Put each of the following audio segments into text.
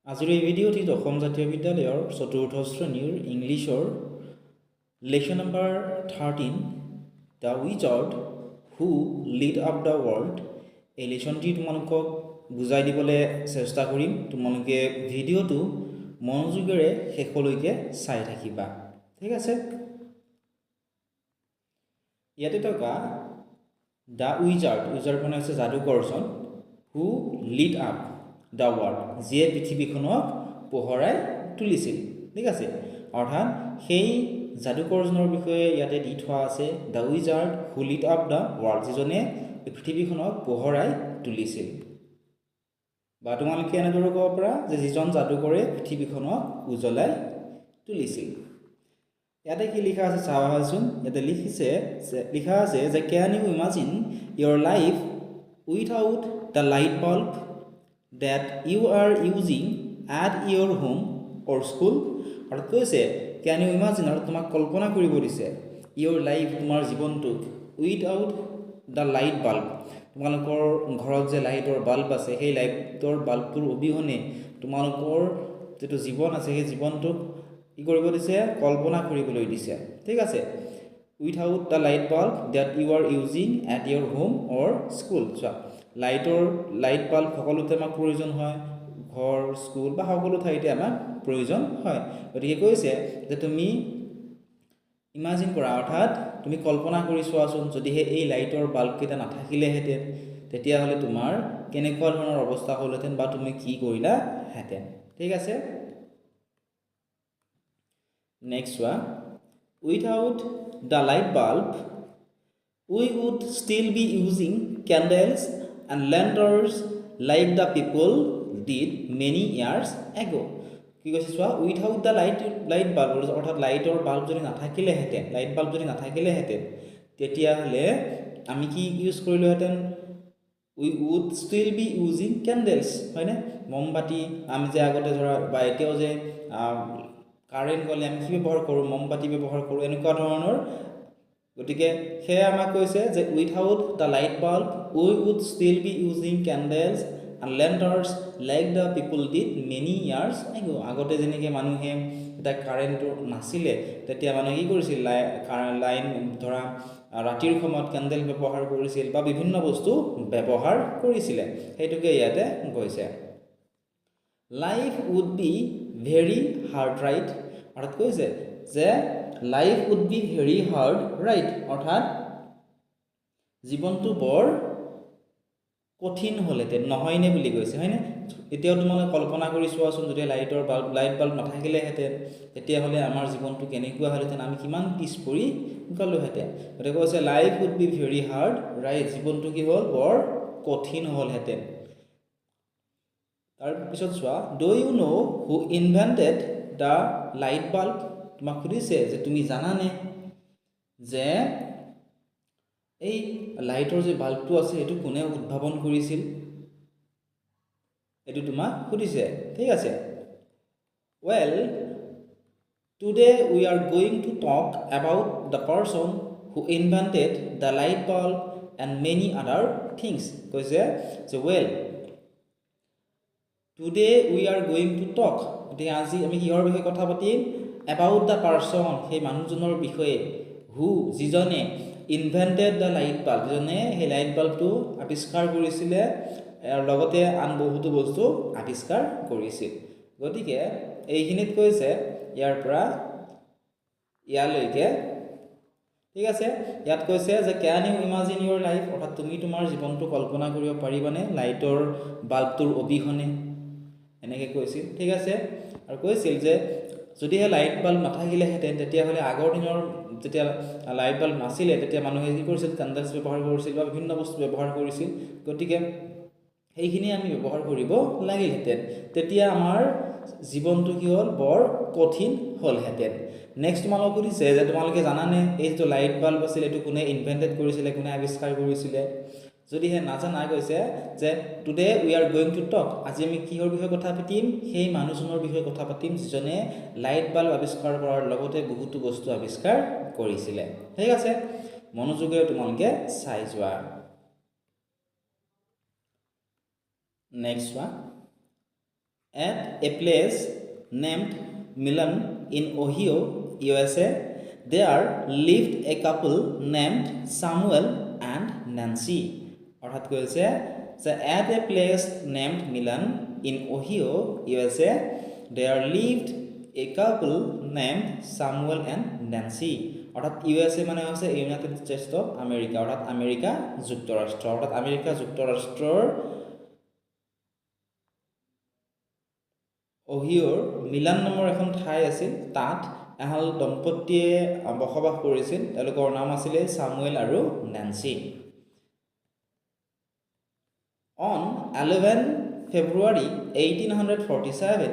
আজিৰ এই ভিডিঅ'টিত অসম জাতীয় বিদ্যালয়ৰ চতুৰ্থ শ্ৰেণীৰ ইংলিছৰ lesson number 13 the wizard who lead up the world এই লেশ্যনটি তোমালোকক বুজাই দিবলৈ চেষ্টা কৰিম। তোমালোকে ভিডিঅ'টো মনোযোগেৰে শেষলৈকে চাই থাকিবা, ঠিক আছে। ইয়াতে থকা দ্য উইজাৰ্ড মানে হৈছে যাদুকৰজন, হু লিড আপ দ্য ৱৰ্ল্ড যিয়ে পৃথিৱীখনক পোহৰাই তুলিছিল, ঠিক আছে। অৰ্থাৎ সেই যাদুকৰজনৰ বিষয়ে ইয়াতে দি থোৱা আছে, the wizard who lead up the world, যিজনে পৃথিৱীখনক পোহৰাই তুলিছিল। বা তোমালোকে এনেদৰে ক'ব পাৰা যে যিজন যাদুকৰে পৃথিৱীখনক উজ্বলাই তুলিছিল। ইয়াতে কি লিখা আছে চাবাচোন। ইয়াতে লিখা আছে যে can you imagine your life without the light bulb that you are using at your home or school। আৰু কৈছে can you imagine, আৰু তোমাক কল্পনা কৰিব দিছে your life, তোমাৰ জীৱনটোক without the light bulb, তোমালোকৰ ঘৰত যে লাইটৰ বাল্ব আছে সেই লাইটৰ বাল্বটোৰ অবিহনে তোমালোকৰ যিটো জীৱন আছে সেই জীৱনটোক কি কৰিব দিছে, কল্পনা কৰিবলৈ দিছে, ঠিক আছে। without the light bulb that you are using at your home or school। চোৱা, লাইট বাল্ব সকলোতে আমাক প্ৰয়োজন হয়, ঘৰ, স্কুল বা সকলো ঠাইতে আমাক প্ৰয়োজন হয়। গতিকে কৈছে যে তুমি ইমাজিন কৰা, অৰ্থাৎ তুমি কল্পনা কৰি চোৱাচোন, যদিহে এই লাইটৰ বাল্বকেইটা নাথাকিলেহেঁতেন তেতিয়াহ'লে তোমাৰ কেনেকুৱা ধৰণৰ অৱস্থা হ'লহেঁতেন বা তুমি কি কৰিলাহেঁতেন, ঠিক আছে। নেক্সট চোৱা, without the light bulb we would still be using candles and lanterns like the people did many years ago। কি কৈছে চোৱা, উইথাউট দ্য লাইট বাল্ব, অৰ্থাৎ লাইটৰ বাল্ব যদি নাথাকিলেহেঁতেন তেতিয়াহ'লে আমি কি ইউজ কৰিলোহেঁতেন, we would still be using candles, হয়নে, মমবাতি। আমি যে আগতে ধৰা বা এতিয়াও যে কাৰেণ্ট গ'লে আমি কি ব্যৱহাৰ কৰোঁ, মমবাতি ব্যৱহাৰ কৰোঁ, এনেকুৱা ধৰণৰ। গতিকে সেয়া আমাক কৈছে যে without the light bulb we would still be using candles and lanterns like the people did many years ago. আগতে যেনেকৈ মানুহে এতিয়া কাৰেণ্টটো নাছিলে তেতিয়া মানুহে কি কৰিছিল, লাইন ধৰা ৰাতিৰ সময়ত কেণ্ডেল ব্যৱহাৰ কৰিছিল বা বিভিন্ন বস্তু ব্যৱহাৰ কৰিছিলে, সেইটোকে ইয়াতে কৈছে। Life would be very hard, right. অৰ্থাৎ কৈছে যে life would be very hard, right, অৰ্থাৎ জীৱনটো বৰ কঠিন হ'লহেঁতেন, নহয়নে বুলি কৈছে, হয়নে। এতিয়াও তোমালোকে কল্পনা কৰি চোৱাচোন, যদি লাইট বাল্ব নাথাকিলেহেঁতেন তেতিয়াহ'লে আমাৰ জীৱনটো কেনেকুৱা হ'লহেঁতেন, আমি কিমান পিছ পৰি গ'লোহেঁতেন। গতিকে কৈছে life would be very hard, right, জীৱনটো কি হ'ল, বৰ কঠিন হ'লহেঁতেন। তাৰপিছত চোৱা, do you know' who invented the light bulb. তোমাক সুধিছে যে তুমি জানানে যে এই লাইটৰ যে বাল্বটো আছে সেইটো কোনে উদ্ভাৱন কৰিছিল, এইটো তোমাক সুধিছে, ঠিক আছে। Well today we are going to talk about the person who invented the light bulb and many আদাৰ থিংছ। কৈছে যে well today we are going to talk, গতিকে আজি আমি কিহৰ বিষয়ে কথা পাতিম, এবাউট দ্য পাৰ্চন, সেই মানুহজনৰ বিষয়ে, হু, যিজনে ইনভেণ্টেড দ্য লাইট বাল্ব, যিজনে সেই লাইট বাল্বটো আৱিষ্কাৰ কৰিছিলে আৰু লগতে আন বহুতো বস্তু আৱিষ্কাৰ কৰিছিল। গতিকে এইখিনিত কৈছে ইয়াৰ পৰা ইয়ালৈকে, ঠিক আছে। ইয়াত কৈছে যে can you imagine your life, অৰ্থাৎ তুমি তোমাৰ জীৱনটো কল্পনা কৰিব পাৰিবানে লাইটৰ বাল্বটোৰ অবিহনে, এনেকৈ কৈছিল, ঠিক আছে। আৰু কৈছিল যে যদিহে লাইট বাল্ব নাথাকিলেহেঁতেন তেতিয়াহ'লে আগৰ দিনৰ যেতিয়া লাইট বাল্ব নাছিলে তেতিয়া মানুহে কি কৰিছিল, কেণ্ডেলছ ব্যৱহাৰ কৰিছিল বা বিভিন্ন বস্তু ব্যৱহাৰ কৰিছিল। গতিকে সেইখিনি আমি ব্যৱহাৰ কৰিব লাগিলহেঁতেন, তেতিয়া আমাৰ জীৱনটো কি হ'ল, বৰ কঠিন হ'লহেঁতেন। নেক্সট তোমালোকক সুধিছে যে তোমালোকে জানানে এই যিটো লাইট বাল্ব আছিল এইটো কোনে ইনভেণ্টেড কৰিছিলে, কোনে আৱিষ্কাৰ কৰিছিলে। যদিহে নাজানা, কৈছে যে today we are going to talk, আজি আমি কিহৰ বিষয়ে কথা পাতিম, সেই মানুহজনৰ বিষয়ে কথা পাতিম যিজনে লাইট বাল্ব আৱিষ্কাৰ কৰাৰ লগতে বহুতো বস্তু আৱিষ্কাৰ কৰিছিলে, ঠিক আছে। মনোযোগেৰে তোমালোকে চাই যোৱা। নেক্সট চোৱা, at a place named Milan in Ohio, USA, there lived a couple named Samuel and Nancy. অর্থাৎ কৈছে যে at a place named Milan in Ohio, USA, there lived a couple named Samuel and Nancy. অর্থাৎ USA মানে হৈছে United states of America, অৰ্থাৎ America যুক্তৰাষ্ট্ৰ, অৰ্থাৎ America যুক্তৰাষ্ট্ৰৰ অহিঅ'ৰ মিলান নামৰ এখন ঠাই আছিল, তাত এহাল দম্পতীয়ে বসবাস কৰিছিল, তেওঁলোকৰ নাম আছিলে সামুৱেল আৰু Nancy. On 11 February 1847,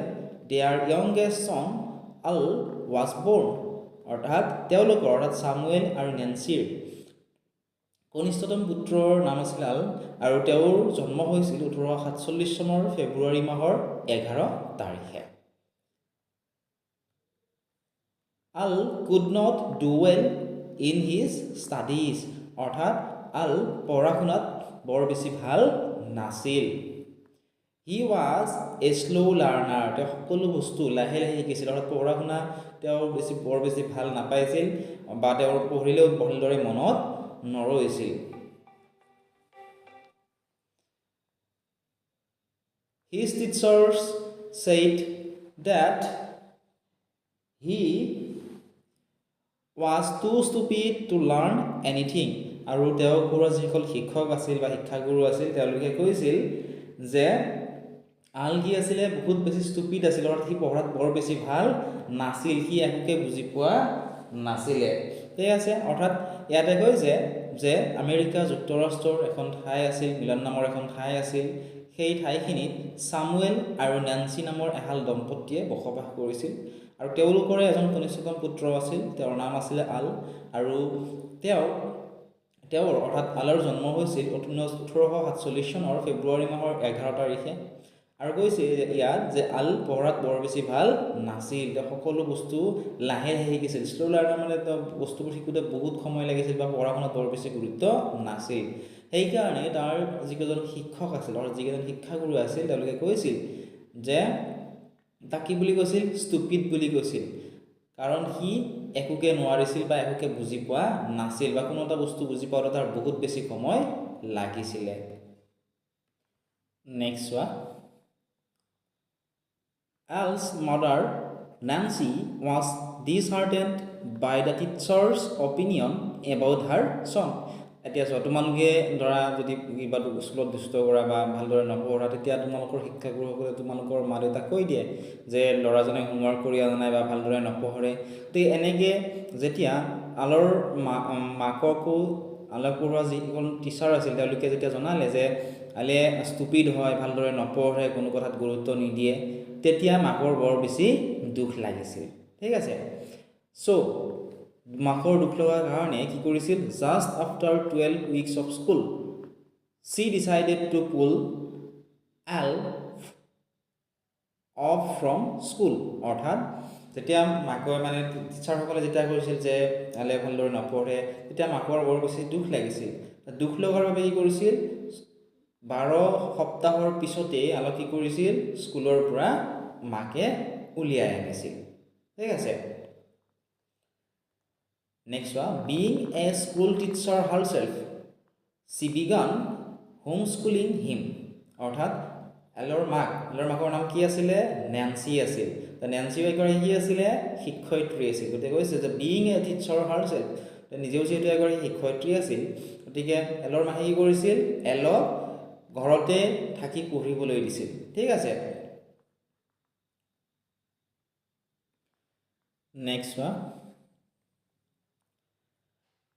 their youngest son Al was born. অৰ্থাৎ তেওঁলোকৰ অৰ্থাৎ সামুৱেল আৰু নেন্সিৰ কনিষ্ঠতম পুত্ৰৰ নাম আছিল আল, আৰু তেওঁৰ জন্ম হৈছিল 1847 চনৰ ফেব্ৰুৱাৰী মাহৰ 11 তাৰিখে। Al could not do well in his studies. অৰ্থাৎ আল পঢ়া শুনাত বৰ বেছি ভাল নাছিল। He was a slow learner. তেওঁ সকলো বস্তু লাহে লাহে শিকিছিল, অৰ্থাৎ পঢ়া শুনা তেওঁ বৰ বেছি ভাল নাপাইছিল বা তেওঁৰ পঢ়িলেও ভালদৰে মনত নৰৈছিল। His teachers said that he was too stupid to learn anything. আৰু তেওঁ পুৰা যিসকল শিক্ষক আছিল বা শিক্ষাগুৰু আছিল তেওঁলোকে কৈছিল যে আল কি আছিলে বহুত বেছি ষ্টুপিড আছিল, অৰ্থাৎ সি পঢ়াত বৰ বেছি ভাল নাছিল, সি একোকে বুজি পোৱা নাছিলে। ঠিক আছে, অৰ্থাৎ ইয়াতে কৈছে যে আমেৰিকা যুক্তৰাষ্ট্ৰৰ এখন ঠাই আছিল, মিলান নামৰ এখন ঠাই আছিল, সেই ঠাইখিনিত সামুৱেল আৰু নেন্সি নামৰ এহাল দম্পতীয়ে বসবাস কৰিছিল, আৰু তেওঁলোকৰে এজন কনিষ্ঠতম পুত্ৰ আছিল, তেওঁৰ নাম আছিলে আল, আৰু তেওঁৰ অৰ্থাৎ আলৰ জন্ম হৈছিল 1847 চনৰ ফেব্ৰুৱাৰী মাহৰ 11 তাৰিখে। আৰু কৈছে যে ইয়াত যে আল পঢ়াত বৰ বেছি ভাল নাছিল, তেওঁ সকলো বস্তু লাহে লাহে শিকিছিল, শ্ল' লাৰ্ণাৰ মানে তেওঁ বস্তুবোৰ শিকোঁতে বহুত সময় লাগিছিল বা পঢ়া শুনাত বৰ বেছি গুৰুত্ব নাছিল। সেইকাৰণে তাৰ যিকেইজন শিক্ষক আছিল আৰু যিকেইজন শিক্ষাগুৰু আছিল তেওঁলোকে কৈছিল যে তাক কি বুলি কৈছিল, ষ্টুপিড বুলি কৈছিল, কাৰণ সি একোকে নোৱাৰিছিল বা একোকে বুজি পোৱা নাছিল বা কোনো এটা বস্তু বুজি পাওঁতে তাৰ বহুত বেছি সময় লাগিছিলে। নেক্সট চোৱা, Al's mother Nancy was disheartened by the teacher's opinion about her son. এতিয়া চোৱা, তোমালোকে ধৰা যদি কিবা স্কুলত দুষ্ট কৰা বা ভালদৰে নপঢ়া, তেতিয়া তোমালোকৰ শিক্ষাগুৰুসকলে তোমালোকৰ মা দেউতাক কৈ দিয়ে যে ল'ৰাজনে হোমৱৰ্ক কৰি অনা নাই বা ভালদৰে নপঢ়ে। তো এনেকৈ যেতিয়া আলৰ মাককো আলক পঢ়োৱা যিসকল টিচাৰ আছিল তেওঁলোকে যেতিয়া জনালে যে আলে ষ্টুপিড হয়, ভালদৰে নপঢ়ে, কোনো কথাত গুৰুত্ব নিদিয়ে, তেতিয়া মাকৰ বৰ বেছি দুখ লাগিছিল। ঠিক আছে, চ' মাকৰ দুখ লগাৰ কাৰণে কি কৰিছিল, just after 12 weeks of school she decided to pull Al off from school. অৰ্থাৎ যেতিয়া মাকৰ মানে টিচাৰসকলে যেতিয়া কৈছিল যে আলে ভালদৰে নপঢ়ে, তেতিয়া মাকৰ বৰ বেছি দুখ লাগিছিল। দুখ লগাৰ বাবে কি কৰিছিল, 12 সপ্তাহৰ পিছতেই আলক কি কৰিছিল, স্কুলৰ পৰা মাকে উলিয়াই আনিছিল। ঠিক আছে, নেক্সট ওৱা, being a school teacher herself, she began homeschooling him. অৰ্থাৎ আলৰ মাকৰ নাম কি আছিলে, নেন্সি আছিল। তো নেন্সি এগৰাকী কি আছিলে, শিক্ষয়িত্ৰী আছিল। গতিকে কৈছে যে being a teacher herself, নিজেও যিহেতু এগৰাকী শিক্ষয়িত্ৰী আছিল, গতিকে এলৰ মাকে কি কৰিছিল, এলক ঘৰতে থাকি পঢ়িবলৈ দিছিল। ঠিক আছে, নেক্সট ওৱা,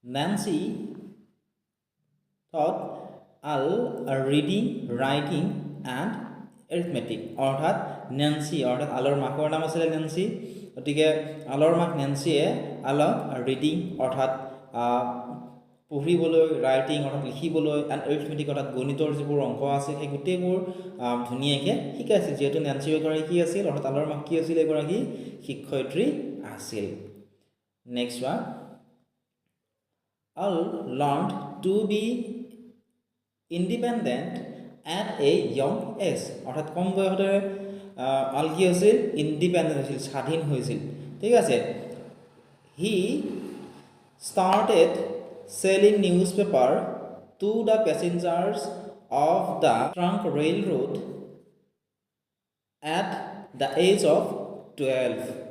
Nancy taught Al reading, writing and arithmetic. অৰ্থাৎ নেন্সি, অৰ্থাৎ আলৰ মাকৰ নাম আছিলে নেন্সি, গতিকে আলৰ মাক নেন্সিয়ে আলক ৰিডিং অৰ্থাৎ পঢ়িবলৈ, ৰাইটিং অৰ্থাৎ লিখিবলৈ, এণ্ড এৰিথমেটিক অৰ্থাৎ গণিতৰ যিবোৰ অংক আছে সেই গোটেইবোৰ ধুনীয়াকৈ শিকাইছিল, যিহেতু নেন্সি এগৰাকী কি আছিল, অৰ্থাৎ আলৰ মাক কি আছিল, এগৰাকী শিক্ষয়িত্ৰী আছিল। নেক্সট ওৱা, Al learned to be independent at a young age. অৰ্থাৎ কম বয়সতে আল কি হৈছিল ইণ্ডিপেণ্ডেণ্ট হৈছিল স্বাধীন হৈছিল ঠিক আছে হি started selling newspaper to the passengers of the trunk railroad at the age of 12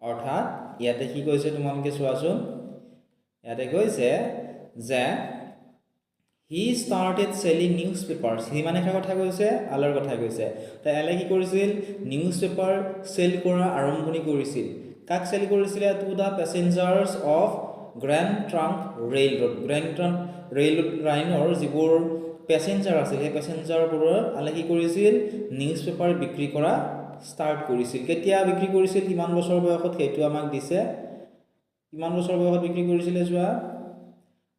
অৰ্থাৎ ইয়াতে কি কৈছে তোমালোকে চোৱাচোন ইয়াতে কৈছে যে he started selling newspapers হি মানে কি কথা কৈছে আলৰ কথা কৈছে তাই এলে কি কৰিছিল নিউজপেপাৰ সেল কৰা আৰম্ভণি কৰিছিল কাক সেল কৰিছিল to the প্যাসেঞ্জাৰ্স of grand trunk ৰেইলৰোড লাইনৰ যিবোৰ প্যাসেঞ্জাৰ আছিল সেই প্যাসেঞ্জাৰবোৰৰ আলে কি কৰিছিল নিউজপেপাৰ বিক্ৰী কৰা ষ্টাৰ্ট কৰিছিল কেতিয়া বিক্ৰী কৰিছিল কিমান বছৰ বয়সত সেইটো আমাক দিছে কিমান বছৰ বয়সত বিক্ৰী কৰিছিল চোৱা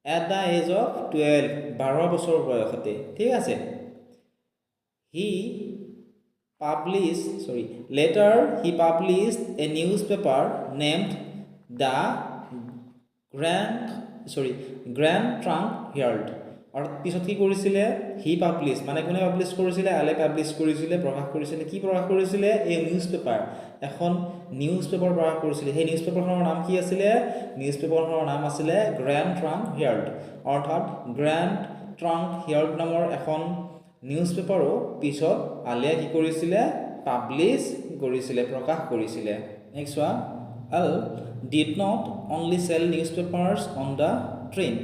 at the age of 12 12 বছৰ বয়সতে ঠিক আছে later he published a newspaper named the Grand Trunk Herald আৰু পিছত কি কৰিছিলে হি পাবলিশ মানে কোনে পাবলিশ কৰিছিলে আলে পাবলিশ কৰিছিলে প্ৰকাশ কৰিছিলে কি প্ৰকাশ কৰিছিলে এই নিউজপেপাৰ এখন নিউজপেপাৰ প্ৰকাশ কৰিছিলে সেই নিউজপেপাৰখনৰ নাম কি আছিলে নিউজপেপাৰখনৰ নাম আছিলে গ্ৰ্যান্ড ট্ৰাংক হেৰাল্ড অৰ্থাৎ গ্ৰ্যান্ড ট্ৰাংক হেৰাল্ড নামৰ এখন নিউজপেপাৰো পিছত আলে কি কৰিছিলে পাবলিশ কৰিছিলে প্ৰকাশ কৰিছিলে নেক্সট ওয়া আল did not only sell newspapers on the train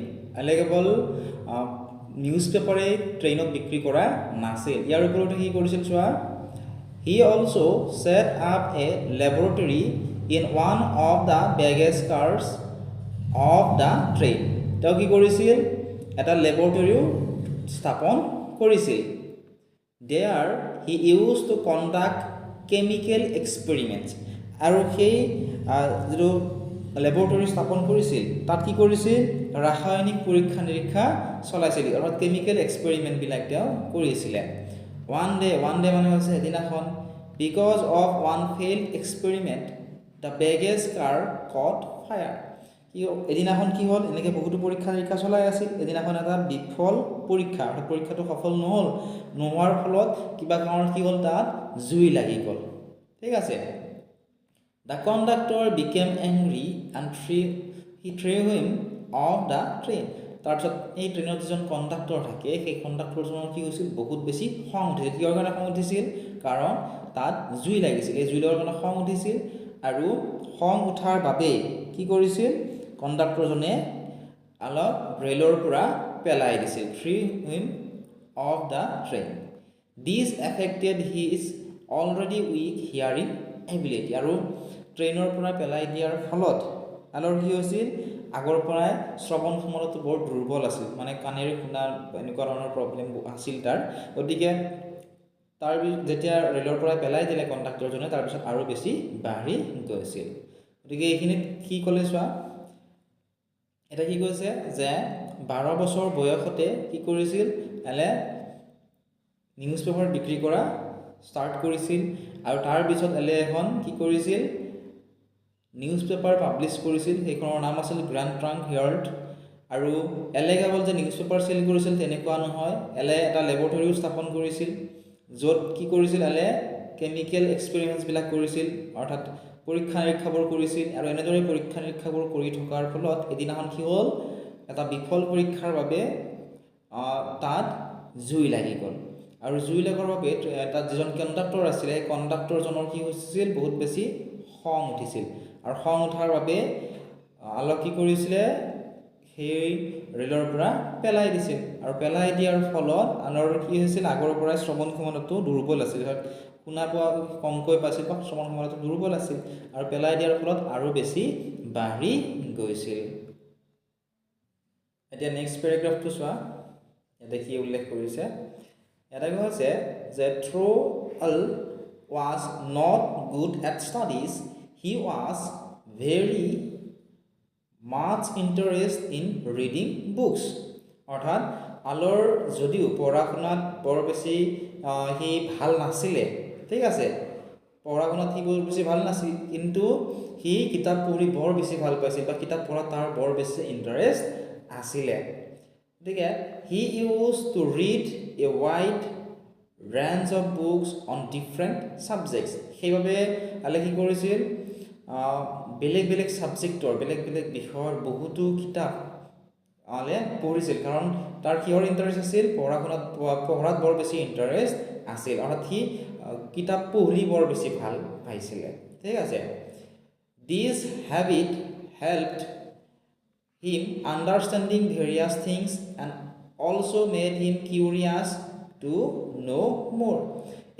আলে কেৱল নিউজপেপাৰে ট্ৰেইনত বিক্ৰী কৰা নাছিল ইয়াৰ ওপৰতে কি কৰিছিল চোৱা he also set up a laboratory in one of the baggage cars of the train তেওঁ কি কৰিছিল এটা ল্যাবৰেটৰীও স্থাপন কৰিছিল there he used to conduct chemical experiments আৰু সেই যিটো ল্যাবৰেটৰী স্থাপন কৰিছিল তাত কি কৰিছিল ৰাসায়নিক পৰীক্ষা নিৰীক্ষা চলাইছিল অৰ্থাৎ কেমিক্যাল এক্সপেৰিমেন্ট বিলাক তেওঁ কৰিছিল one day মানে হৈছে এদিনাখন because of one failed experiment the baggage car caught fire কি এদিনাখন কি হ'ল এনেকে বহুতো পৰীক্ষা নিৰীক্ষা চলাই আছিল এদিনাখন এটা বিফল পৰীক্ষা আৰু পৰীক্ষাটো সফল নহল নোহোৱাৰ ফলত কিবা কাৰণ কি হ'ল তাত জুই লাগি গ'ল ঠিক আছে The conductor became angry and he threw him off the train. তাৰপিছত এই ট্ৰেইনৰ যিজন কণ্ডাক্টৰ থাকে সেই কণ্ডাক্টৰজনৰ কি হৈছিল বহুত বেছি খং উঠিছিল কিহৰ কাৰণে খং উঠিছিল কাৰণ তাত জুই লাগিছিল এই জুই লগাৰ কাৰণে খং উঠিছিল আৰু খং উঠাৰ বাবে কি কৰিছিল কণ্ডাক্টৰজনে আলক ৰেলৰ পৰা পেলাই দিছিল threw him off the train. This affected his already weak hearing ability আৰু ট্ৰেইনৰ পৰা পেলাই দিয়াৰ ফলত আলৰ কি হৈছিল আগৰ পৰাই শ্ৰৱণ ক্ষমতাটো বৰ দুৰ্বল আছিল মানে কাণেৰে শুনা এনেকুৱা ধৰণৰ প্ৰবলেম আছিল তাৰ গতিকে তাৰ যেতিয়া ৰেলৰ পৰা পেলাই দিলে কণ্ডাক্টৰজনে তাৰ পিছত আৰু বেছি বাঢ়ি গৈছিল গতিকে এইখিনিত কি ক'লে চোৱা এটা কি কৈছে যে 12 বছৰ বয়সতে কি কৰিছিল এলে নিউজপেপাৰ বিক্ৰী কৰা ষ্টাৰ্ট কৰিছিল আৰু তাৰ পিছত এলে এখন কি কৰিছিল নিউজপেপাৰ পাবলিশ কৰিছিল সেইখনৰ নাম আছিল গ্ৰ্যান্ড ট্ৰাংক হেৰাল্ড আৰু এলে কেৱল যে নিউজপেপাৰ সেল কৰিছিল তেনেকুৱা নহয় এলে এটা ল্যাবৰেটৰীও স্থাপন কৰিছিল য'ত কি কৰিছিল এলে কেমিক্যাল এক্সপেৰিমেন্টছ বিলাক কৰিছিল অৰ্থাৎ পৰীক্ষা নিৰীক্ষাবোৰ কৰিছিল আৰু এনেদৰে পৰীক্ষা নিৰীক্ষাবোৰ কৰি থকাৰ ফলত এদিনাখন কি হ'ল এটা বিফল পৰীক্ষাৰ বাবে তাত জুই লাগি গ'ল আৰু জুই লাগাৰ বাবে তাত যিজন কণ্ডাক্টৰ আছিল সেই কণ্ডাক্টৰজনৰ কি হৈছিল বহুত বেছি খং উঠিছিল আৰু খং উঠাৰ বাবে আলক কি কৰিছিল সেই ৰেলৰ পৰা পেলাই দিছিল আৰু পেলাই দিয়াৰ ফলত আনৰ কি হৈছিল আগৰ পৰাই শ্ৰৱণ ক্ষমতাটো দুৰ্বল আছিল শুনা পোৱা কমকৈ পাইছিল বা শ্ৰৱণ ক্ষমতাটো দুৰ্বল আছিল আৰু পেলাই দিয়াৰ ফলত আৰু বেছি বাঢ়ি গৈছিল এতিয়া নেক্সট পেৰাগ্ৰাফটো চোৱা এটা কি উল্লেখ কৰিছে এটা কৈছে যে throw Al was not good at studies he was very much interested in reading books অৰ্থাৎ আলৰ যদিও পঢ়া-শুনাত বৰ বেছি হি ভাল নাছিলে ঠিক আছে পঢ়া-শুনাত হি বৰ বেছি ভাল নাছিল কিন্তু হি কিতাপ পঢ়ি বৰ বেছি ভাল পাইছিল বা কিতাপ পঢ়া তাৰ বৰ বেছি ইন্টাৰেষ্ট আছিলে ঠিক আছে he used to read a wide range of books on different subjects. সেইভাবে আলে কি কৰিছিল বেলেগ বেলেগ সাবজেক্টৰ বেলেগ বেলেগ বিষয়ৰ বহুতো কিতাপ আলে পঢ়িছিল কাৰণ তাৰ কিহৰ ইণ্টাৰেষ্ট আছিল পঢ়াত বৰ বেছি ইণ্টাৰেষ্ট আছিল অৰ্থাৎ সি কিতাপ পঢ়ি বৰ বেছি ভাল পাইছিলে ঠিক আছে this habit helped him understanding various things and also made him curious to know more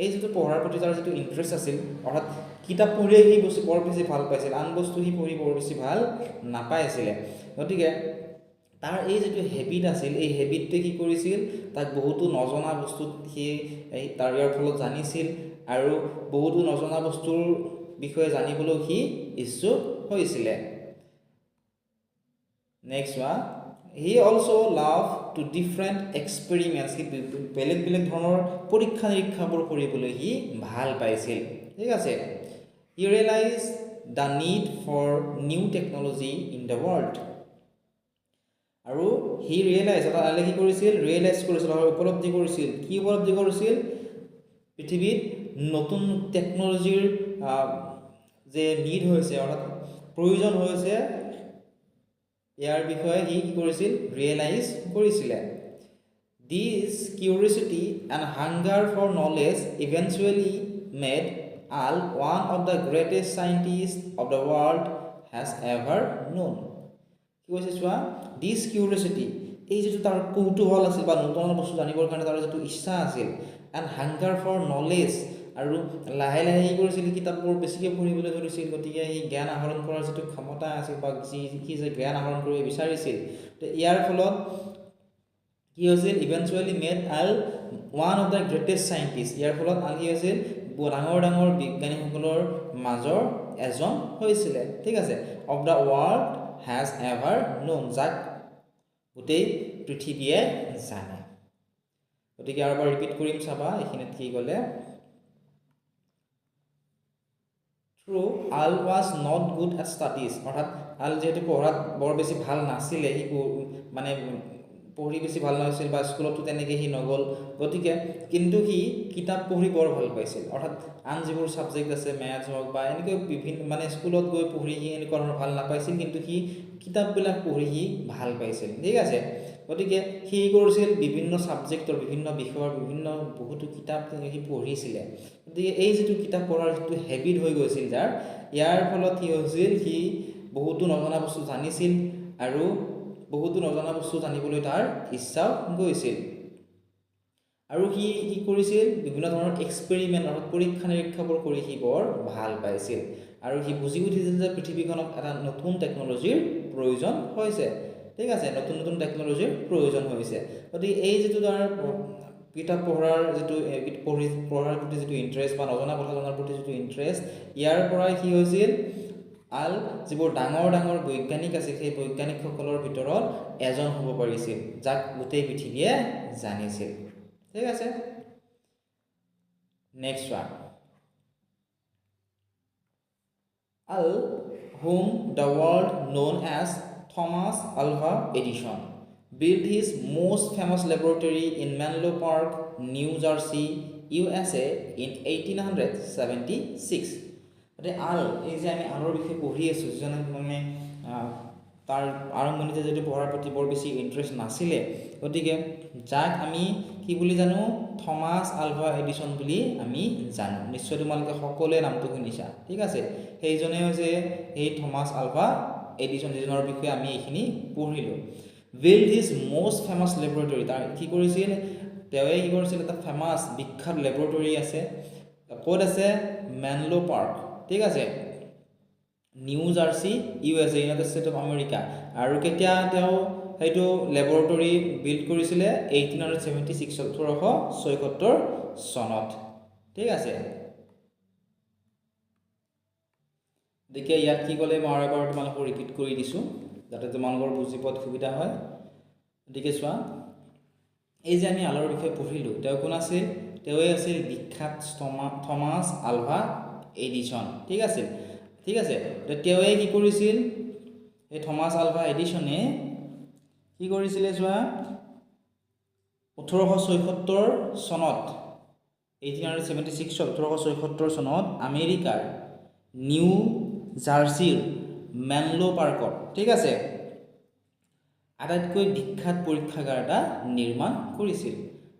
এই যেটো পঢ়াৰ প্ৰতি তাৰ যেটো ইন্টাৰেষ্ট আছিল অৰ্থাৎ কিতাপ পঢ়ি সি বৰ বেছি ভাল পাইছিল আন বস্তু সি পঢ়ি বৰ বেছি ভাল নাপাইছিলে গতিকে তাৰ এই যেটো হেবিট আছিল এই হেবিটটো কি কৰিছিল তাক বহুতো নজনা বস্তু সি তাৰ ইয়াৰ ফলত জানিছিল আৰু বহুতো নজনা বস্তুৰ বিষয়ে জানিবলৈ সি ইচ্ছুক হৈছিলে Next one, he also loved to different experiments. He বেলেগ বেলেগ ধৰণৰ পৰীক্ষা নিৰীক্ষাবোৰ কৰিবলৈ সি ভাল পাইছিল ঠিক আছে he realized the need for new technology in the world আৰু he realized এটা আলে কি কৰিছিল ৰিয়েলাইজ কৰিছিল আৰু উপলব্ধি কৰিছিল কি উপলব্ধি কৰিছিল পৃথিৱীত নতুন টেকনলজিৰ যে নিড হৈছে অৰ্থাৎ প্ৰয়োজন হৈছে ইয়াৰ বিষয়ে হি কি কৰিছিল ৰিয়েলাইজ কৰিছিলে this curiosity and hunger for knowledge eventually made Al one of the greatest scientist of the world has ever known কি কৈছে চোৱা দিস কিউৰিয়সিটি এই যেটো তাৰ কৌতূহল আছিল বা নতুন বস্তু জানিবৰ কাৰণে তাৰ যেটো ইচ্ছা আছিল এণ্ড হাংগাৰ ফৰ নলেজ আৰু লাহে লাহে কি কৰিছিল কিতাপবোৰ বেছিকৈ পঢ়িবলৈ ধৰিছিল গতিকে সি জ্ঞান আহৰণ কৰাৰ যেটো ক্ষমতা আছিল বা কি যে জ্ঞান আহৰণ কৰিব বিচাৰিছিল তো ইয়াৰ ফলত কি হৈছিল eventually made Al one of the greatest scientist ইয়াৰ ফলত আল কি হৈছিল ডাঙৰ ডাঙৰ বিজ্ঞানীসকলৰ মাজৰ এজন হৈছিল ঠিক আছে of the world has ever known যাক গোটেই পৃথিৱীয়ে জানে গতিকে আৰু এবাৰ ৰিপিট কৰিম চাবা এইখিনিত কি ক'লে True, Al was not good at studies. অর্থাৎ আল যেহেতু পঢ়াত বৰ বেছি ভাল নাছিলে সি মানে পঢ়ি বেছি ভাল নাছিল বা স্কুলতো তেনেকৈ সি নগ'ল গতিকে কিন্তু সি কিতাপ পঢ়ি বৰ ভাল পাইছিল অৰ্থাৎ আন যিবোৰ ছাবজেক্ট আছে মেথছ হওক বা এনেকৈ বিভিন্ন মানে স্কুলত গৈ পঢ়ি সি এনেকুৱা ধৰণৰ ভাল নাপাইছিল কিন্তু সি কিতাপবিলাক পঢ়ি সি ভাল পাইছিল ঠিক আছে গতিকে সি কৰিছিল বিভিন্ন ছাবজেক্টৰ বিভিন্ন বিষয়ৰ বিভিন্ন বহুতো কিতাপ সি পঢ়িছিলে গতিকে এই যেটো কিতাপ পঢ়াৰ যেটো হেবিট হৈ গৈছিল যাৰ ইয়াৰ ফলত কি হৈছিল সি বহুতো নজনা বস্তু জানিছিল আৰু বহুতো নজনা বস্তু জানিবলৈ তাৰ ইচ্ছা গৈছিল আৰু সি কি কৰিছিল বিভিন্ন ধৰণৰ এক্সপেৰিমেন্ট অৰ্থাৎ পৰীক্ষা নিৰীক্ষাবোৰ কৰি সি বৰ ভাল পাইছিল আৰু সি বুজি উঠিছিল যে পৃথিৱীখনক এটা নতুন টেকনলজিৰ প্ৰয়োজন হৈছে ঠিক আছে নতুন নতুন টেকনলজিৰ প্ৰয়োজন হৈছে গতিকে এই যেটো তাৰ কিতাপ পঢ়াৰ যেটো পঢ়াৰ প্ৰতি যেটো ইন্টাৰেষ্ট বা নজনা কথা জনাৰ প্ৰতি যেটো ইন্টাৰেষ্ট ইয়াৰ পৰাই কি হৈছিল আল যিবোৰ ডাঙৰ ডাঙৰ বৈজ্ঞানিক আছে সেই বৈজ্ঞানিকসকলৰ ভিতৰত এজন হ'ব পাৰিছিল যাক গোটেই পৃথিৱীয়ে জানিছিল ঠিক আছে next one Al whom the world known as Thomas Alva Edison built his most famous laboratory in Menlo Park, New Jersey, USA in 1876 আল এই যে আমি আলৰ বিষয়ে পঢ়ি আছো যেনে মানে তাৰ আৰম্ভণিতে যেটো পঢ়াৰ প্ৰতি বৰ বেছি ইন্টাৰেষ্ট নাছিলে গতিকে যাক আমি কি বুলি জানো থমাস আলভা এডিসন বুলি আমি জানো নিশ্চয় তোমালোকে সকলোৱে নামটো শুনিছা ঠিক আছে সেইজনে হৈছে এই থমাস আলভা এডিসন যিজনৰ বিষয়ে আমি এইখিনি পঢ়িলো built his most famous laboratory তাৰ কি কৰিছিল তেৱে কি কৰিছিল এটা ফেমাস বিখ্যাত ল্যাবৰেটৰি আছে ক'ত আছে মেনলো পাৰ্ক ঠিক আছে New Jersey USA United State of America আৰু কেতিয়া তেওঁ হেইটো ল্যাবৰেটৰি বিল্ড কৰিছিলে 1876 1876 চনত ঠিক আছে দেখে ইয়াত কি ক'লে মই আৰু এবাৰ তোমালোকক ৰিপিট কৰি দিছো যাতে তোমালোকৰ বুজি পোৱাত সুবিধা হয় দেখে চোৱা এই যে আমি আলৰ বিষয়ে পঢ়িলো তেওঁ কোন আছিল তেৱে আছিল বিখ্যাত থমাস আলভা এডিসন ঠিক আছে তেৱে কি কৰিছিল এই থমাস আলভা এডিসনে কি কৰিছিলে চোৱা 1876 চনত 1876 1876 চনত আমেৰিকাৰ নিউ জাৰ্চিৰ মেনলো পাৰ্কত ঠিক আছে আটাইতকৈ বিখ্যাত পৰীক্ষাগাৰ এটা নিৰ্মাণ কৰিছিল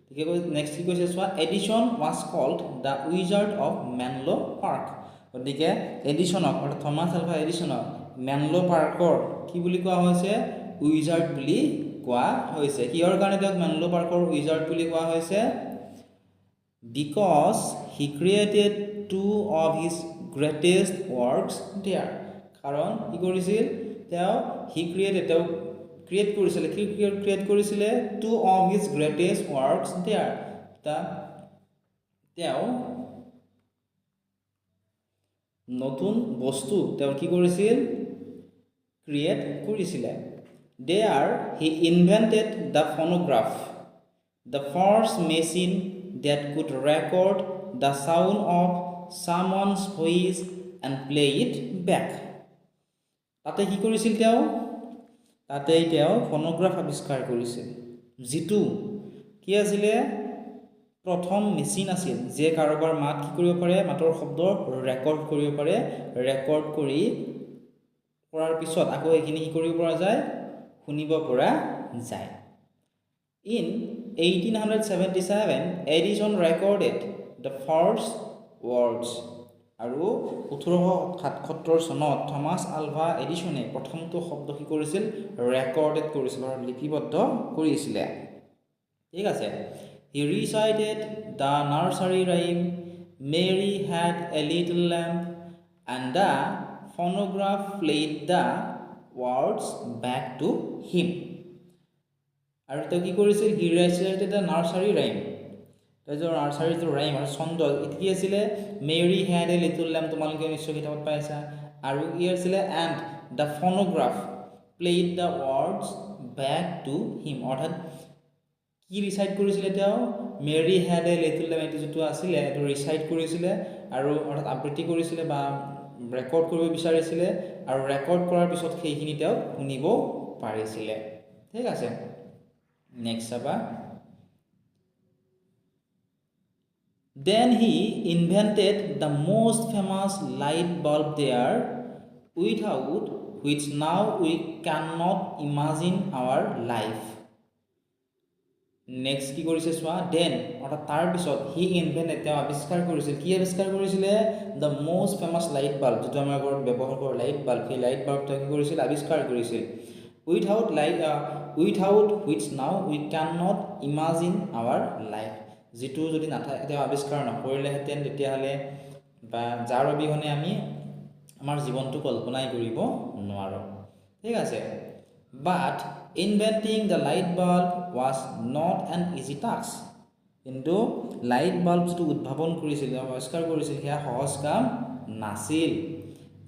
ঠিক আছে নেক্সট কি কৈছে চোৱা Edison was called the wizard of Menlo Park গতিকে এডিশনক অৰ্থাৎ থমাস আলভা এডিশনক মেনলো পাৰ্কৰ কি বুলি কোৱা হৈছে উইজাৰ্ড বুলি কোৱা হৈছে কিহৰ কাৰণে তেওঁক মেনলো পাৰ্কৰ উইজাৰ্ড বুলি কোৱা হৈছে because he created two of his greatest works there কাৰণ কি কৰিছিল তেওঁ ক্ৰিয়েট কৰিছিলে two of his greatest works there তেওঁ নতুন বস্তু তেওঁ কি কৰিছিল ক্ৰিয়েট কৰিছিলে there he invented the phonograph the first machine that could record the sound of someone's voice and play it back তাতে কি কৰিছিল তেওঁ ফোনোগ্ৰাফ আৱিষ্কাৰ কৰিছিল যিটো কি আছিল প্ৰথম মেচিন আছিল যে কাৰোবাৰ মাত কি কৰিব পাৰে মাতৰ শব্দ ৰেকৰ্ড কৰিব পাৰে ৰেকৰ্ড কৰাৰ পিছত আকৌ এখিনি কি কৰিব পৰা যায় শুনিব পৰা যায় in 1877 Edison recorded the first words আৰু 1877 চনত থমাস আলভা এডিশনে প্ৰথমটো শব্দ কি কৰিছিল ৰেকৰ্ডেড কৰিছিল আৰু লিপিবদ্ধ কৰিছিল ঠিক আছে he recited the nursery rhyme Mary had a little lamb and the phonograph played the words back to him আৰু তেওঁ কি কৰিছিল he recited the nursery rhyme তেজৰ নাৰ্সাৰী যে ৰাইম আৰু ছন্দ এটি কি আছিল Mary had a little lamb তোমালোকে নিশ্চয় কিতাপত পাইছা আৰু ই আছিল and the phonograph played the words back to him অৰ্থাৎ কি ৰিচাইট কৰিছিলে তেওঁ Mary had a little lamb এটি যেটো আছিল এটো ৰিচাইট কৰিছিলে আৰু অৰ্থাৎ আবৃত্তি কৰিছিলে বা ৰেকৰ্ড কৰিব বিচাৰিছিলে আৰু ৰেকৰ্ড কৰাৰ পিছত সেইখিনি তেওঁ শুনিব পাৰিছিলে ঠিক আছে নেক্সট চাবা Then he invented the most famous light bulb there, without which now we cannot imagine our life. Next কি কৰিছে চোৱা then অৰ্থাৎ তাৰ পিছত he invented তেওঁ আৱিষ্কাৰ কৰিছিল কি আৱিষ্কাৰ কৰিছিলে the most famous light bulb যেটো আমাৰ ঘৰত ব্যৱহাৰ কৰা লাইট বাল্ব সেই লাইট বাল্ব তেওঁ কি কৰিছিল আৱিষ্কাৰ কৰিছিল without which now we cannot imagine our life যেটো যদি নাথাকে তেওঁ আৱিষ্কাৰ নকৰিলেহেঁতেন তেতিয়াহ'লে বা যাৰ অবিহনে আমি আমাৰ জীৱনটো কল্পনাই কৰিব নোৱাৰো ঠিক আছে but inventing the light bulb was not an easy task কিন্তু লাইট বাল্ব যেটো উদ্ভাৱন কৰিছিল আৱিষ্কাৰ কৰিছিল সেয়া সহজ কাম নাছিল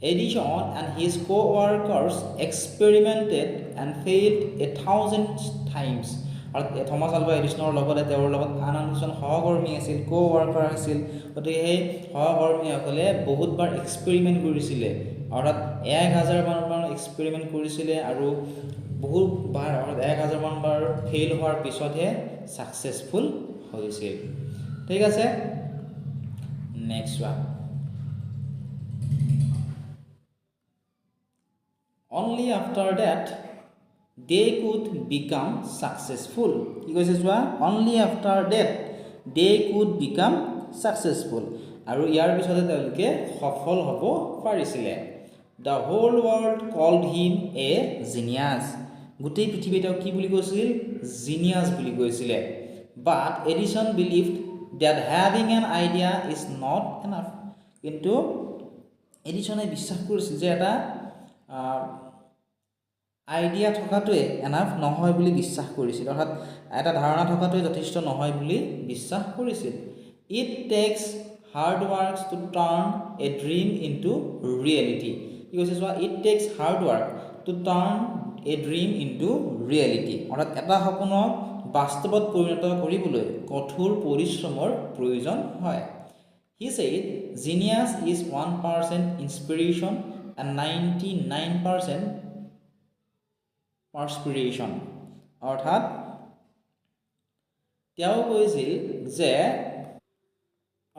Edison and his co-workers experimented and failed 1,000 times আৰু থমাস আলভা এডিশনৰ লগতে তেওঁৰ লগত আন দুজন সহকৰ্মী আছিল কো-ৱৰ্কাৰ আছিল গতিকে সেই সহকৰ্মীসকলে বহুতবাৰ এক্সপেৰিমেণ্ট কৰিছিলে অৰ্থাৎ 1000 মান এক্সপেৰিমেণ্ট কৰিছিলে আৰু বহুতবাৰ অৰ্থাৎ 1000 মান বাৰ ফেইল হোৱাৰ পিছতহে সাকসেসফুল হৈছিল ঠিক আছে next one only after that they could become successful কি কৈছে চোৱা only after that they could become successful আৰু ইয়াৰ পিছতে তেওঁলোকে সফল হ'ব পাৰিছিলে the whole world called him a genius গোটেই পৃথিৱীতে কি বুলি কৈছিল genius বুলি কৈছিলে but Edison believed that having an idea is not enough কিন্তু এডিশনে বিশ্বাস কৰিছিল যে এটা আইডিয়া থকাটোৱে এনাফ নহয় বুলি বিশ্বাস কৰিছিল অৰ্থাৎ এটা ধাৰণা থকাটোৱে যথেষ্ট নহয় বুলি বিশ্বাস কৰিছিল it takes hard work to turn a dream into reality কি কৈছে চোৱা it takes hard work to turn a dream into reality অৰ্থাৎ এটা সপোনক বাস্তৱত পৰিণত কৰিবলৈ কঠোৰ পৰিশ্ৰমৰ প্ৰয়োজন হয় he said genius is 1% inspiration and 99% perspiration অৰ্থাৎ তেওঁ কৈছিল যে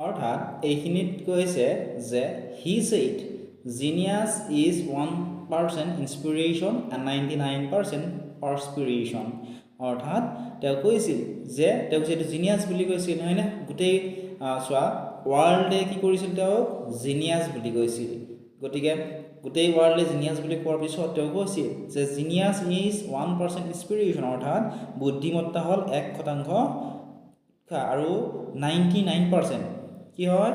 অৰ্থাৎ এইখিনিত কৈছে যে হি said genius is 1% inspiration and 99% পাৰ্সপিৰেশ্যন। অৰ্থাৎ তেওঁ কৈছিল যে তেওঁক যিহেতু জিনিয়াছ বুলি কৈছিল হয়নে, গোটেই চোৱা ৱৰ্ল্ডে কি কৰিছিল তেওঁক জিনিয়াছ বুলি কৈছিল। গতিকে গোটেই ৱৰ্ল্ডে জিনিয়াছ বুলি কোৱাৰ পিছত তেওঁ কৈছিল যে জিনিয়াছ ইজ 1% ইনস্পিৰেশ্যন, অৰ্থাৎ বুদ্ধিমত্তা হ'ল 1% আৰু 99% কি হয়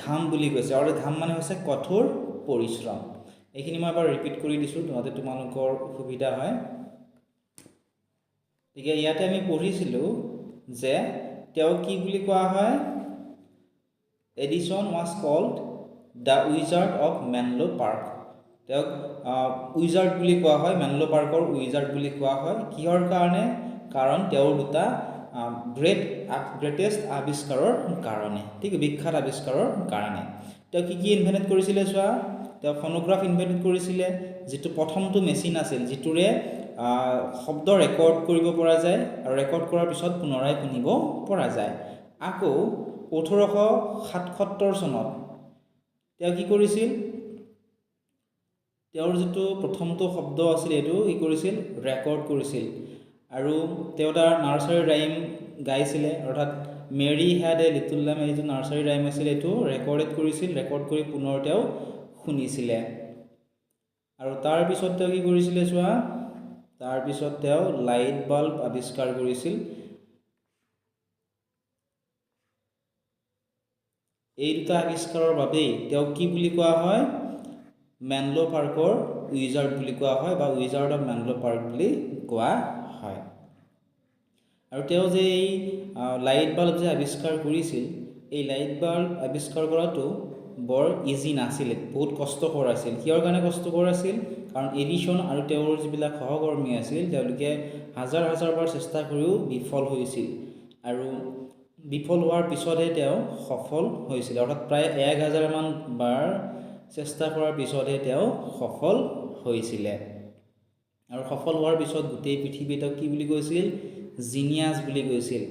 ঘাম বুলি কৈছে। আৰু ঘাম মানে হৈছে কঠোৰ পৰিশ্ৰম। এইখিনি মই এবাৰ ৰিপিট কৰি দিছোঁ যাতে তোমালোকৰ সুবিধা হয়। গতিকে ইয়াতে আমি পঢ়িছিলোঁ যে তেওঁ কি বুলি কোৱা হয়, Edison was called the wizard of Menlo Park. তেওঁক উইজাৰ্ড বুলি কোৱা হয়, মেনলো পাৰ্কৰ উইজাৰ্ড বুলি কোৱা হয়। কিহৰ কাৰণে? কাৰণ তেওঁৰ দুটা গ্ৰেটেষ্ট আৱিষ্কাৰৰ কাৰণে, ঠিক বিখ্যাত আৱিষ্কাৰৰ কাৰণে। তেওঁ কি ইনভেণ্ট কৰিছিলে চোৱা, তেওঁ ফোনোগ্ৰাফ ইনভেণ্ট কৰিছিলে, যিটো প্ৰথমটো মেচিন আছিল যিটোৰে শব্দ ৰেকৰ্ড কৰিব পৰা যায় আৰু ৰেকৰ্ড কৰাৰ পিছত পুনৰাই শুনিব পৰা যায়। আকৌ 1877 চনত তেওঁ কি কৰিছিল, তেওঁৰ যিটো প্ৰথমটো শব্দ আছিল এইটো কি কৰিছিল ৰেকৰ্ড কৰিছিল। আৰু তেওঁ এটা নাৰ্চাৰী ৰাইম গাইছিলে, অৰ্থাৎ Mary had a little lamb, এইটো নাৰ্চাৰী ৰাইম আছিল, এইটো ৰেকৰ্ডেড কৰিছিল, ৰেকৰ্ড কৰি পুনৰ তেওঁ শুনিছিলে। আৰু তাৰপিছত তেওঁ কি কৰিছিলে চোৱা, তাৰপিছত তেওঁ লাইট বাল্ব আৱিষ্কাৰ কৰিছিল। এই দুটা আৱিষ্কাৰৰ বাবেই তেওঁক কি বুলি কোৱা হয়, মেনলো পাৰ্কৰ উইজাৰ্ড বুলি কোৱা হয় বা উইজাৰ্ড অফ মেনলো পাৰ্ক বুলি কোৱা হয়। আৰু তেওঁ যে এই লাইট বাল্ব যে আৱিষ্কাৰ কৰিছিল, এই লাইট বাল্ব আৱিষ্কাৰ কৰাটো বৰ ইজি নাছিলে, বহুত কষ্টকৰ আছিল। কিহৰ কাৰণে কষ্টকৰ আছিল? কাৰণ এডিছন আৰু তেওঁৰ যিবিলাক সহকৰ্মী আছিল তেওঁলোকে হাজাৰ হাজাৰ বাৰ চেষ্টা কৰিও বিফল হৈছিল। আৰু বিফল হোৱাৰ পিছতহে তেওঁ সফল হৈছিল, অৰ্থাৎ প্ৰায় 1000 মান বাৰ চেষ্টা কৰাৰ পিছতহে তেওঁ সফল হৈছিলে। আৰু সফল হোৱাৰ পিছত গোটেই পৃথিৱীয়ে তেওঁক কি বুলি কৈছিল, জিনিয়াছ বুলি কৈছিল।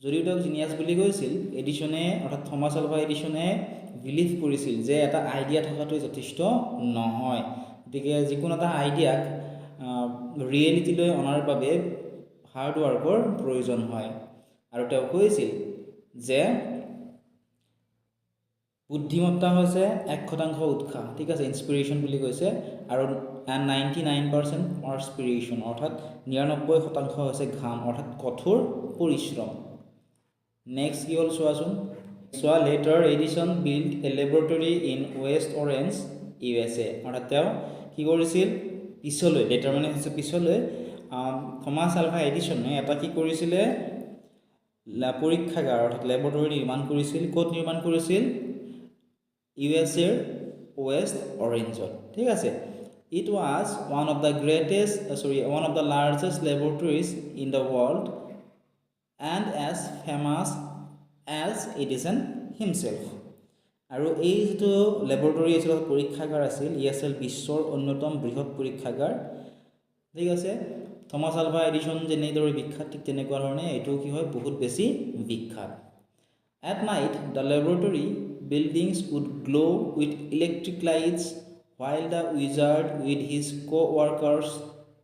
যদিও তেওঁক জিনিয়াছ বুলি কৈছিল, এডিছনে অৰ্থাৎ থমাছ আলভা এডিছনে বিলিভ কৰিছিল যে এটা আইডিয়া থকাটোৱে যথেষ্ট নহয়। গতিকে যিকোনো এটা আইডিয়াক ৰিয়েলিটিলৈ অনাৰ বাবে হাৰ্ড ৱৰ্কৰ প্ৰয়োজন হয়। আৰু তেওঁ কৈছিল যে বুদ্ধিমত্তা হৈছে 1% উৎসাহ, ঠিক আছে, ইনস্পিৰেশ্যন বুলি কৈছে, আৰু 99% পাৰ্সপিৰেশ্যন, অৰ্থাৎ 99% হৈছে ঘাম, অৰ্থাৎ কঠোৰ পৰিশ্ৰম। নেক্সট কি হ'ল চোৱাচোন, চোৱা later Edison build a laboratory in West Orange USA। অৰ্থাৎ তেওঁ কি কৰিছিল পিছলৈ, লেটাৰ মানে হৈছে পিছলৈ, থমাছ আলভা এডিছনে এটা কি কৰিছিলে পৰীক্ষাগাৰ অৰ্থাৎ লেবৰেটৰী নিৰ্মাণ কৰিছিল। ক'ত নিৰ্মাণ কৰিছিল? USA ৱেষ্ট অৰেঞ্জত, ঠিক আছে। It was one of the largest laboratories in the world and as famous as Edison himself। আৰু এই যিটো লেবৰেটৰী আছিল পৰীক্ষাগাৰ আছিল, ই আছিল বিশ্বৰ অন্যতম বৃহৎ পৰীক্ষাগাৰ, ঠিক আছে। থমাছ আলভা এডিছন যেনেদৰে বিখ্যাত, ঠিক তেনেকুৱা ধৰণে এইটো কি হয় বহুত বেছি বিখ্যাত। At night the laboratory buildings would glow with electric lights while the wizard with his co-workers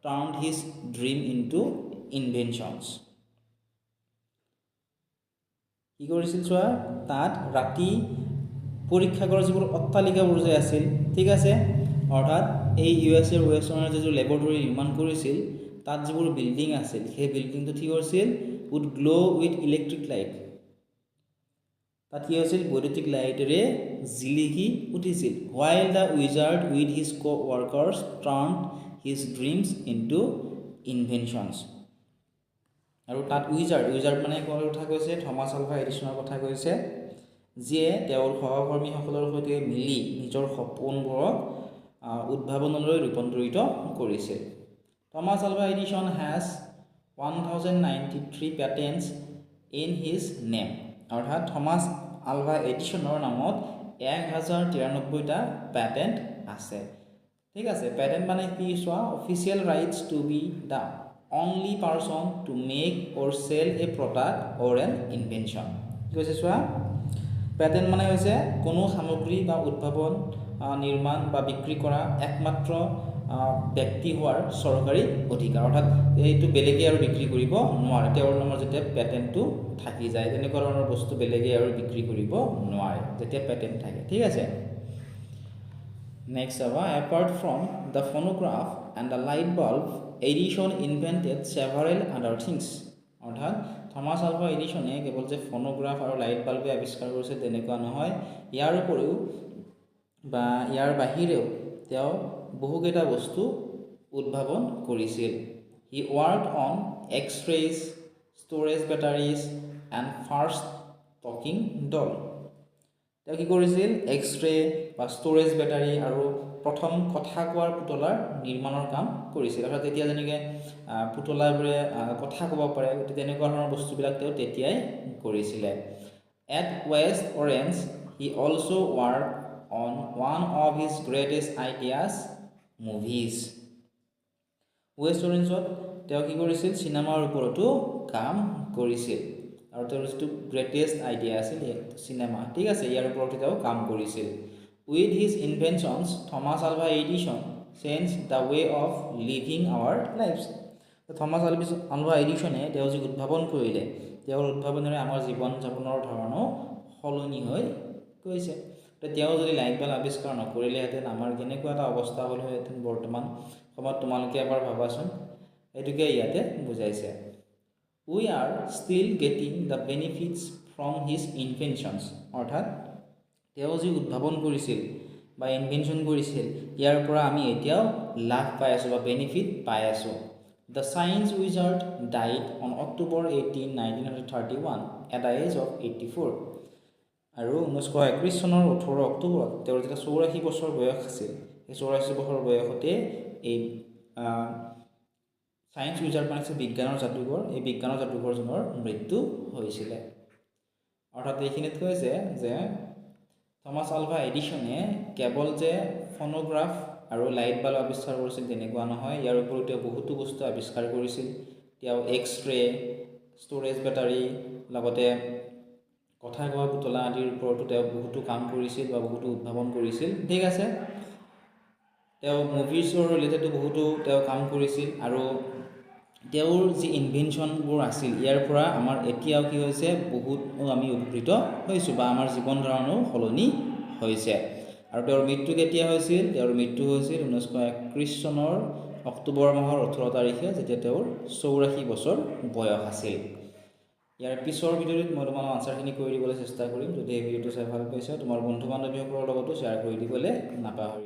turned his dream into inventions। কি কৰিছিল চোৱা, তাত ৰাতি পৰীক্ষাগাৰৰ যিবোৰ অট্টালিকাবোৰ যে আছিল, ঠিক আছে, অৰ্থাৎ এই USA ৱেষ্ট অৰেঞ্জৰ যিটো লেবৰেটৰী নিৰ্মাণ কৰিছিল তাত যিবোৰ বিল্ডিং আছিল সেই বিল্ডিংটো কি কৰিছিল would glow with electric light. তাত কি হৈছিল বৈদ্যুতিক লাইটেৰে জিলিকি উঠিছিল। while the wizard with his co-workers turned his dreams into inventions। আৰু তাত উইজাৰ্ড মানে কোৱাৰ কথা কৈছে থমাছ আলভা এডিছনৰ কথা কৈছে, যিয়ে তেওঁৰ সহকৰ্মীসকলৰ সৈতে মিলি নিজৰ সপোনবোৰক উদ্ভাৱনলৈ ৰূপান্তৰিত কৰিছিল। Thomas Alva Edison has 1093 patents in his name. অৰ্থাৎ থমাছ আলভা এডিছনৰ নামত 1093টা পেটেণ্ট আছে, ঠিক আছে। পেটেণ্ট মানে কি চোৱা, official rights to be the only person to make or sell a product or an invention. কি কৈছে চোৱা, পেটেণ্ট মানে হৈছে কোনো সামগ্ৰী বা উদ্ভাৱন নিৰ্মাণ বা বিক্ৰী কৰা একমাত্ৰ ব্যক্তি হোৱাৰ চৰকাৰী অধিকাৰ, অৰ্থাৎ এইটো বেলেগে আৰু বিক্ৰী কৰিব নোৱাৰে। তেওঁৰ নামৰ যেতিয়া পেটেণ্টটো থাকি যায়, তেনেকুৱা ধৰণৰ বস্তু বেলেগে আৰু বিক্ৰী কৰিব নোৱাৰে যেতিয়া পেটেণ্ট থাকে। ঠিক আছে, নেক্সট চাবা, apart from the phonograph and the light bulb Edison invented several other things. অৰ্থাৎ থমাছ আলভা এডিশ্যনে কেৱল যে ফোনোগ্ৰাফ আৰু লাইট বাল্বে আৱিষ্কাৰ কৰিছে তেনেকুৱা নহয়, ইয়াৰ উপৰিও বা ইয়াৰ বাহিৰেও তেওঁ বহুকেইটা বস্তু উদ্ভাৱন কৰিছিল। He worked on X rays, storage batteries and first talking doll. তেওঁ কি কৰিছিল, এক্স-ৰে বা ষ্ট'ৰেজ বেটাৰী আৰু প্ৰথম কথা কোৱাৰ পুতলাৰ নিৰ্মাণৰ কাম কৰিছিল। অৰ্থাৎ তেতিয়া যেনেকৈ পুতলাবোৰে কথা ক'ব পাৰে, তেনেকুৱা ধৰণৰ বস্তুবিলাক তেওঁ তেতিয়াই কৰিছিলে। At West Orange he also' work on one of his greatest ideas, movies. ৱেষ্ট অৰেঞ্জত তেওঁ কি কৰিছিল, চিনেমাৰ ওপৰতো কাম কৰিছিল, আৰু তেওঁৰ যিটো গ্ৰেটেষ্ট আইডিয়া আছিল চিনেমা, ঠিক আছে, ইয়াৰ ওপৰতো তেওঁ কাম কৰিছিল। With his inventions Thomas Alva Edison change the way of living our lifes. Thomas Alva এডিশ্যনে তেওঁ যি উদ্ভাৱন কৰিলে, তেওঁৰ উদ্ভাৱনেৰে আমাৰ জীৱন যাপনৰ ধৰণো সলনি হৈ গৈছে। তেওঁ যদি লাইট বাল্ব আৱিষ্কাৰ নকৰিলেহেঁতেন আমাৰ কেনেকুৱা এটা অৱস্থা হ'লহেঁতেন বৰ্তমান সময়ত, তোমালোকে এবাৰ ভাবাচোন। এইটোকে ইয়াতে বুজাইছে। We are still getting the benefits from his inventions. অৰ্থাৎ তেওঁ যি উদ্ভাৱন কৰিছিল বা ইনভেনশ্যন কৰিছিল, ইয়াৰ পৰা আমি এতিয়াও লাভ পাই আছোঁ বা বেনিফিট পাই আছোঁ। The science wizard died on October 18, 1931 at the age of 84। আৰু 1931 চনৰ 18 অক্টোবৰত তেওঁৰ যেতিয়া 84 বছৰ বয়স আছিল, সেই 84 বছৰ বয়সতে এই চায়েন্স উইজাৰ্ড মানে বিজ্ঞানৰ যাদুঘৰ, এই বিজ্ঞানৰ যাদুঘৰজনৰ মৃত্যু হৈছিলে। অৰ্থাৎ এইখিনিত কৈছে যে থমাছ আলভা এডিশ্যনে কেৱল যে ফোনোগ্ৰাফ আৰু লাইট বাল্ব আৱিষ্কাৰ কৰিছিল তেনেকুৱা নহয়, ইয়াৰ উপৰিও তেওঁ বহুতো বস্তু আৱিষ্কাৰ কৰিছিল। তেওঁ এক্স-ৰে, ষ্ট'ৰেজ বেটাৰী, লগতে কথা কোৱা পুতলা আদিৰ ওপৰতো তেওঁ বহুতো কাম কৰিছিল বা বহুতো উদ্ভাৱন কৰিছিল। ঠিক আছে, তেওঁ মুভিজৰ ৰিলেটেডো বহুতো তেওঁ কাম কৰিছিল, আৰু তেওঁৰ যি ইনভেনশ্যনবোৰ আছিল ইয়াৰ পৰা আমাৰ এতিয়াও কি হৈছে, বহুত আমি উপকৃত হৈছোঁ বা আমাৰ জীৱন ধাৰণো সলনি হৈছে। আৰু তেওঁৰ মৃত্যু কেতিয়া হৈছিল, তেওঁৰ মৃত্যু হৈছিল 1931 চনৰ অক্টোবৰ মাহৰ 18 তাৰিখে, যেতিয়া তেওঁৰ 84 বছৰ বয়স আছিল। ইয়াৰ পিছৰ ভিডিঅ'ত মই তোমালোকৰ আনচাৰখিনি কৰি দিবলৈ চেষ্টা কৰিম। যদি এই ভিডিঅ'টো চাই ভাল পাইছা, তোমাৰ বন্ধু বান্ধৱীসকলৰ লগতো শ্বেয়াৰ কৰি দিবলৈ নাপাহৰিবা।